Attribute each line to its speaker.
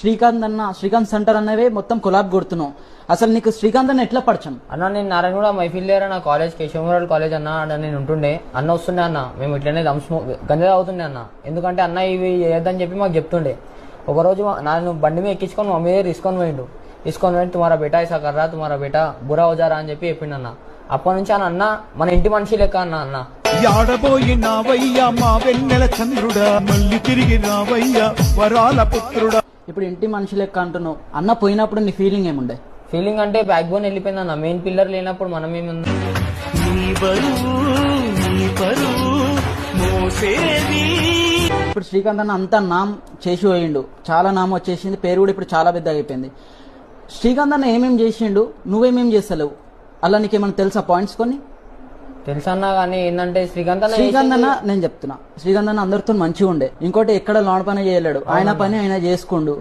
Speaker 1: Srikanth centre అనేవి మొత్తం collab కొడుతున్నావు. అసలు నీకు శ్రీకాంత్ అన్న ఎట్లా పరిచయం?
Speaker 2: అన్న నేను నారాయణగూడ మైఫిల్ లేరా నా కాలేజ్ కేశవరాల్ కాలేజ్ అన్న నేను ఉంటుండే. అన్న వస్తుండే అన్న, మేము ఇట్లనే గంజా అవుతుండే అన్న. ఎందుకంటే అన్న ఇవి ఏదని చెప్పి మాకు చెప్తుండే. ఒకరోజు నన్ను బండి మీద ఎక్కించుకొని మా మీద తీసుకొని పోయి తుమారా బేటా ఇసా కర్రా తుమారా బేటా బురా అవుజారా అని చెప్పి చెప్పిండు అన్న. అప్పటి నుంచి అన్న మన ఇంటి మనిషి లెక్క అన్న.
Speaker 3: యాడబోయినావయ్యా మా వెన్నెల చంద్రుడా, మళ్ళీ తిరిగి రావయ్యా వరాల పుత్రుడా.
Speaker 1: ఇప్పుడు ఇంటి మనిషి లెక్క అంటున్నావు. అన్న పోయినప్పుడు నీ ఫీలింగ్ ఏముండే?
Speaker 2: ఫీలింగ్ అంటే బ్యాక్ బోన్ వెళ్ళిపోయింది అన్న. మెయిన్ పిల్లర్ లేనప్పుడు మనం ఏముంది.
Speaker 1: ఇప్పుడు శ్రీకాంత్ అన్న అంతా నామ్ చేసి పోయిండు, చాలా నామ్ వచ్చేసింది, పేరు కూడా ఇప్పుడు చాలా పెద్దగా అయిపోయింది. శ్రీకాంత్ అన్న ఏమేం చేసిండు, నువ్వేమేం చేస్తలేవు? అలా నీకేమైనా తెలుసా పాయింట్స్ కొన్ని?
Speaker 2: తెలుసన్నా కానీ ఏంటంటే శ్రీకాంత్
Speaker 1: అన్న నేను చెప్తున్నా, శ్రీకాంత్ అన్న అందరితో మంచిగా ఉండే. ఇంకోటి ఎక్కడ లోన్ పని చేయలేడు, ఆయన పని ఆయన చేసుకోండు.